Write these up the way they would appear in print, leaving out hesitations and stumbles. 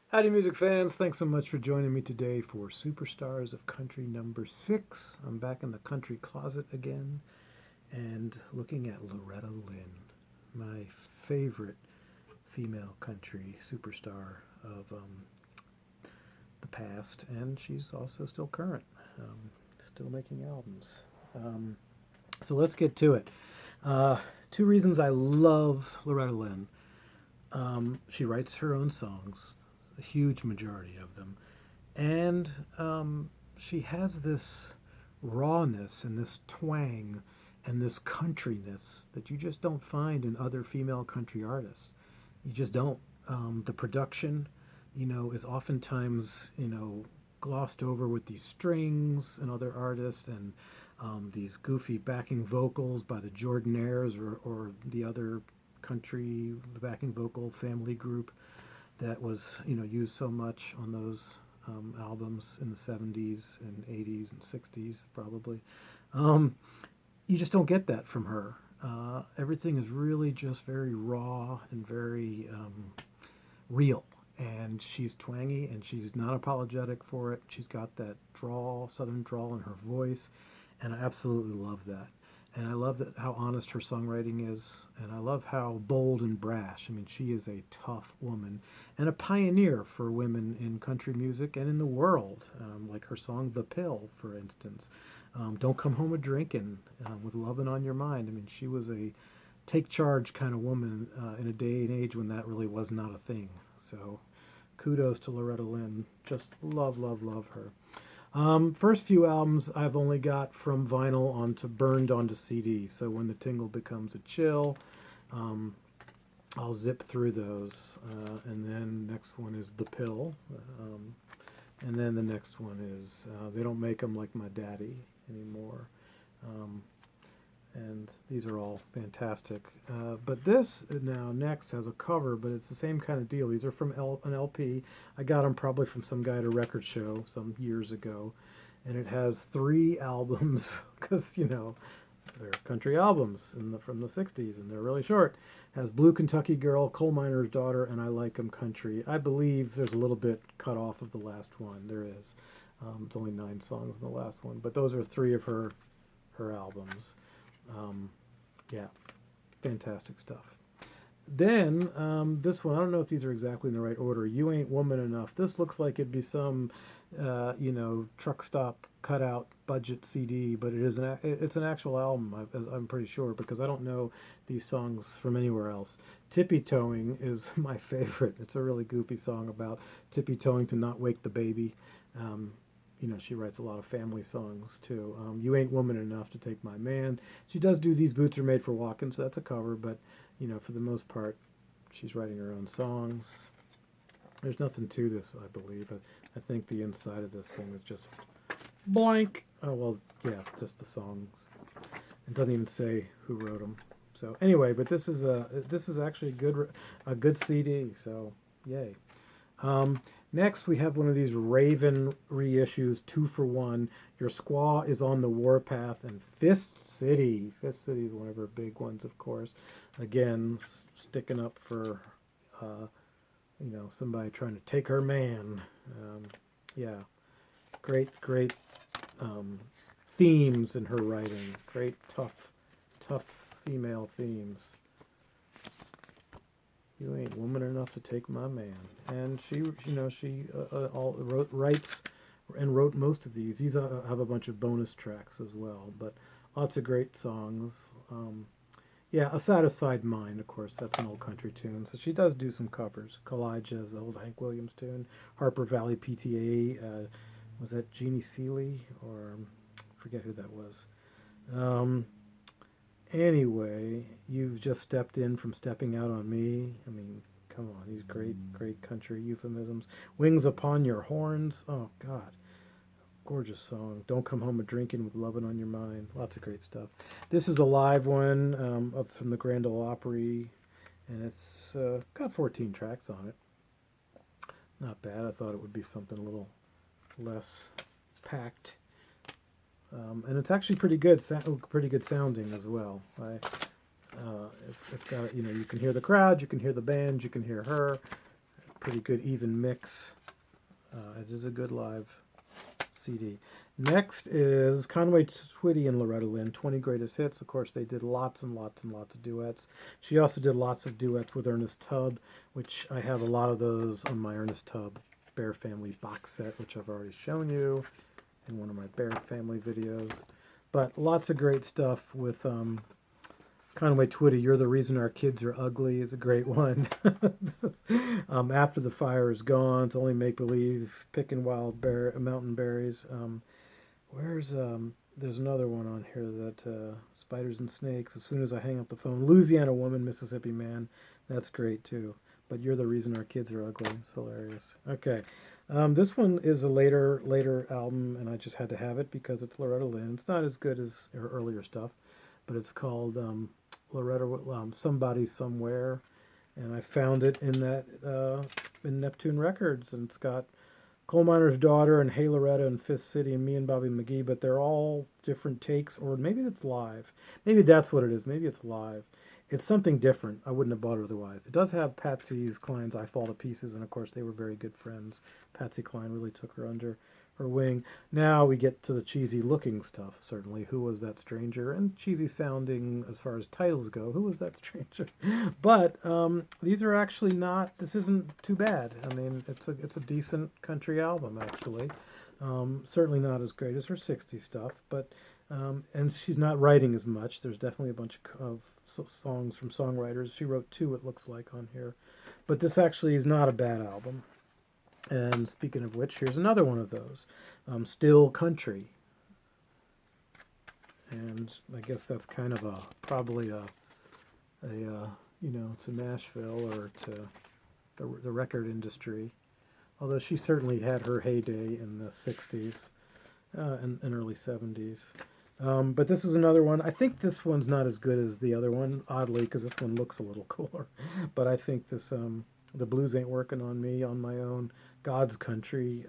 Howdy, music fans. Thanks so much for joining me today for Superstars of Country number 6. I'm back in the country closet again and looking at Loretta Lynn, my favorite female country superstar of the past, and she's also still current, still making albums. Um, so let's get to it. Uh, Two reasons I love Loretta Lynn. She writes her own songs, a huge majority of them, and she has this rawness and this twang and this countryness that you just don't find in other female country artists. You just don't. The production, is oftentimes, glossed over with these strings and other artists and these goofy backing vocals by the Jordanaires or the other country backing vocal family group that was used so much on those albums in the 70s and 80s and 60s probably. Um, you just don't get that from her. Everything is really just very raw and very real. And she's twangy and she's not apologetic for it. She's got that drawl, southern drawl in her voice, and I absolutely love that. And I love that how honest her songwriting is, and I love how bold and brash. I mean, she is a tough woman and a pioneer for women in country music and in the world. Like her song "The Pill," for instance. "Don't Come Home a Drinkin'" with "Lovin' on Your Mind." I mean, she was a take charge kind of woman in a day and age when that really was not a thing. So, kudos to Loretta Lynn. Just love, love, love her. First few albums I've only got from vinyl onto burned onto CD. So when the tingle becomes a chill, um, I'll zip through those. And then next one is The Pill. And then the next one is They Don't Make 'Em Like My Daddy Anymore. Um, and these are all fantastic. But this now next has a cover, but it's the same kind of deal. These are from an LP. I got them probably from some guy at a record show some years ago, and it has 3 albums because they're country albums from the '60s, and they're really short. It has "Blue Kentucky Girl," "Coal Miner's Daughter," and "I Like 'Em Country." I believe there's a little bit cut off of the last one. There is. It's only 9 songs in the last one, but those are 3 of her albums. Um, yeah, fantastic stuff. Then this one, I don't know if these are exactly in the right order. "You Ain't Woman Enough." This looks like it'd be some, truck stop cutout budget CD, but it's an actual album. I'm pretty sure because I don't know these songs from anywhere else. "Tippy Toeing" is my favorite. It's a really goofy song about tippy toeing to not wake the baby. Um, she writes a lot of family songs too. "You Ain't Woman Enough to Take My Man." She does do "These Boots Are Made for Walking," so that's a cover, but for the most part, she's writing her own songs. There's nothing to this, I believe. I think the inside of this thing is just blank. Oh well, yeah, just the songs. It doesn't even say who wrote them. So anyway, but this is actually a good CD. So yay. Next, we have one of these Raven reissues, 2 for 1. "Your Squaw is on the Warpath," and "Fist City." Fist City is one of her big ones, of course. Again, sticking up for, somebody trying to take her man. Yeah, great, great themes in her writing. Great, tough, tough female themes. "You ain't woman enough to take my man," and writes and wrote most of these. These have a bunch of bonus tracks as well, but lots of great songs. Yeah, "A Satisfied Mind," of course, that's an old country tune. So she does do some covers. "Kalijah's" old Hank Williams tune. "Harper Valley PTA." Was that Jeannie Seeley or forget who that was? Um, Anyway, "You've Just Stepped In from Stepping Out on Me." I mean, come on, these great, great country euphemisms. "Wings Upon Your Horns." Oh, God. Gorgeous song. "Don't Come Home a Drinkin' with Lovin' on Your Mind." Lots of great stuff. This is a live one from the Grand Ole Opry, and it's got 14 tracks on it. Not bad. I thought it would be something a little less packed. And it's actually pretty good sounding as well. It's got you can hear the crowd, you can hear the band, you can hear her. Pretty good even mix. It is a good live CD. Next is Conway Twitty and Loretta Lynn, 20 Greatest Hits. Of course, they did lots and lots and lots of duets. She also did lots of duets with Ernest Tubb, which I have a lot of those on my Ernest Tubb Bear Family box set, which I've already shown you in one of my Bear Family videos. But lots of great stuff with Conway Twitty. You're the Reason Our Kids Are Ugly is a great one. After the Fire Is Gone, It's Only Make Believe, Picking Wild Mountain Berries. There's another one on here that Spiders and Snakes, As Soon as I Hang Up the Phone, Louisiana Woman, Mississippi Man. That's great too. But You're the Reason Our Kids Are Ugly. It's hilarious. Okay. This one is a later album, and I just had to have it because it's Loretta Lynn. It's not as good as her earlier stuff, but it's called Loretta Somebody Somewhere, and I found it in in Neptune Records, and it's got Coal Miner's Daughter and Hey Loretta and Fifth City and Me and Bobby McGee, but they're all different takes, or maybe it's live. Maybe that's what it is. Maybe it's live. It's something different. I wouldn't have bought it otherwise. It does have Patsy Cline's I Fall to Pieces, and of course they were very good friends. Patsy Cline really took her under her wing. Now we get to the cheesy looking stuff, certainly. Who Was That Stranger? And cheesy sounding as far as titles go. Who Was That Stranger? But these are actually not, this isn't too bad. I mean, it's a decent country album, actually. Certainly not as great as her 60s stuff, but and she's not writing as much. There's definitely a bunch of songs from songwriters. She wrote 2, it looks like, on here. But this actually is not a bad album. And speaking of which, here's another one of those. Still Country. And I guess that's kind of probably to Nashville or to the record industry. Although she certainly had her heyday in the 60s and early 70s. But this is another one. I think this one's not as good as the other one, oddly, because this one looks a little cooler. But I think this, The Blues Ain't Working on Me, On My Own, God's Country,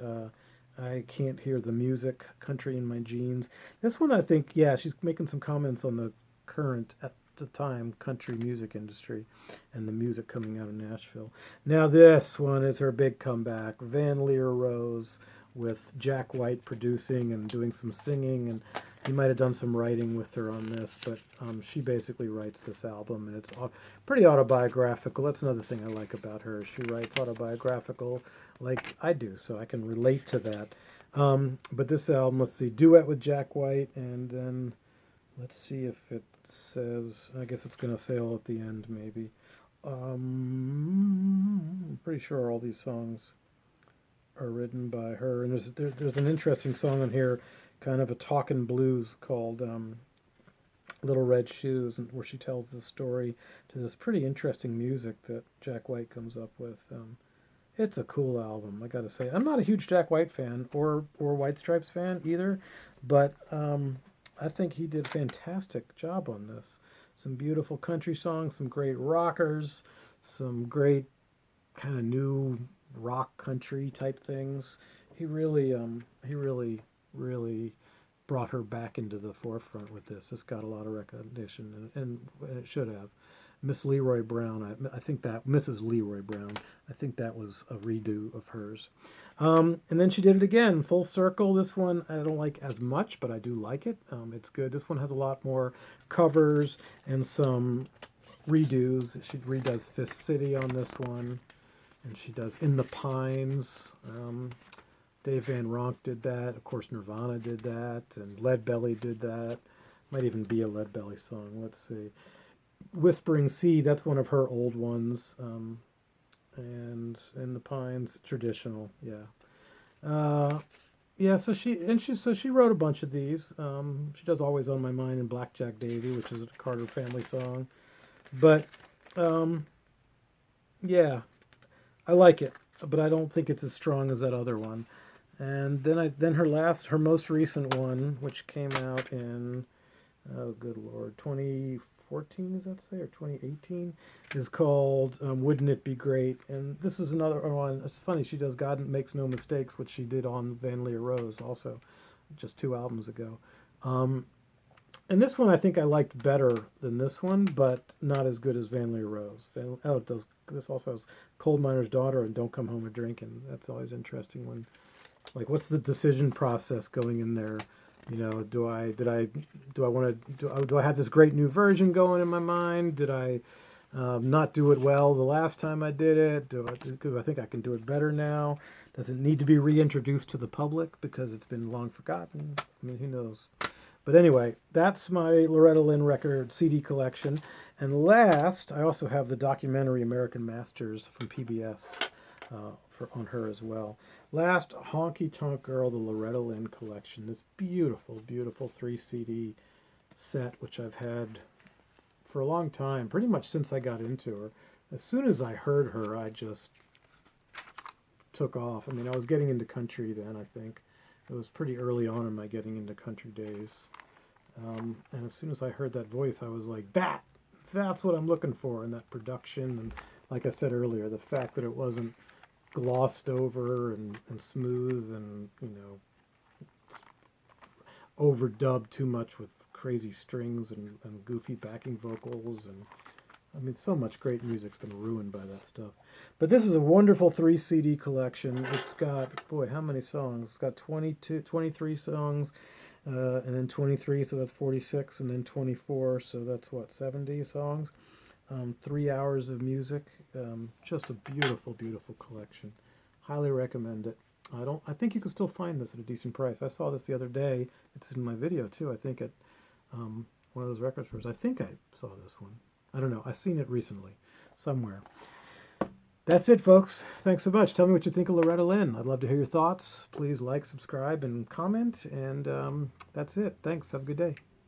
I Can't Hear the Music, Country in My Jeans. This one, I think, yeah, she's making some comments on the current, at the time, country music industry and the music coming out of Nashville. Now this one is her big comeback, Van Lear Rose, with Jack White producing and doing some singing, and he might have done some writing with her on this, but she basically writes this album, and it's pretty autobiographical. That's another thing I like about her. She writes autobiographical like I do, so I can relate to that. But this album, let's see, duet with Jack White, and then let's see if it says, I guess it's going to say all at the end, maybe. I'm pretty sure all these songs are written by her, and there's an interesting song on here, kind of a talking blues, called Little Red Shoes, where she tells the story to this pretty interesting music that Jack White comes up with. It's a cool album, I gotta say. I'm not a huge Jack White fan or White Stripes fan either, but I think he did a fantastic job on this. Some beautiful country songs, some great rockers, some great kind of new rock country type things. He really brought her back into the forefront with this. It's got a lot of recognition, and it should have. Miss Leroy Brown, I think that, Mrs. Leroy Brown, I think that was a redo of hers. And then she did it again, Full Circle. This one I don't like as much, but I do like it. It's good. This one has a lot more covers and some redos. She redoes Fifth City on this one, and she does In the Pines. Dave Van Ronk did that. Of course, Nirvana did that, and Lead Belly did that. Might even be a Lead Belly song. Let's see. Whispering Sea, that's one of her old ones. And In the Pines, traditional, yeah. So she wrote a bunch of these. She does Always on My Mind and Blackjack Davy, which is a Carter family song. But yeah, I like it, but I don't think it's as strong as that other one. And then her most recent one, which came out in, oh good lord, 2014, does that say, or 2018, is called Wouldn't It Be Great? And this is another one. It's funny, she does God Makes No Mistakes, which she did on Van Lear Rose also, just 2 albums ago. And this one I think I liked better than this one, but not as good as Van Lear Rose. Oh, it does. This also has Coal Miner's Daughter and Don't Come Home a Drinkin'. That's always interesting when, like, what's the decision process going in there? You know, do I want to do I have this great new version going in my mind? Did I not do it well the last time I did it? Do I think I can do it better now? Does it need to be reintroduced to the public because it's been long forgotten? I mean, who knows? But anyway, that's my Loretta Lynn record CD collection. And last, I also have the documentary American Masters from PBS on her as well. Last, Honky Tonk Girl, the Loretta Lynn collection. This beautiful, beautiful 3 CD set, which I've had for a long time, pretty much since I got into her. As soon as I heard her, I just took off. I mean, I was getting into country then, I think. It was pretty early on in my getting into country days. And as soon as I heard that voice, I was like, that's what I'm looking for in that production. And like I said earlier, the fact that it wasn't glossed over and smooth and, you know, overdubbed too much with crazy strings and goofy backing vocals. And I mean, so much great music's been ruined by that stuff. But this is a wonderful 3 CD collection. It's got, boy, how many songs? It's got 23 songs, and then 23, so that's 46, and then 24, so that's what, 70 songs? 3 hours of music. Just a beautiful, beautiful collection. Highly recommend it. I think you can still find this at a decent price. I saw this the other day. It's in my video too, I think, at one of those record stores. I think I saw this one. I don't know. I've seen it recently somewhere. That's it, folks. Thanks so much. Tell me what you think of Loretta Lynn. I'd love to hear your thoughts. Please like, subscribe, and comment. And that's it. Thanks. Have a good day.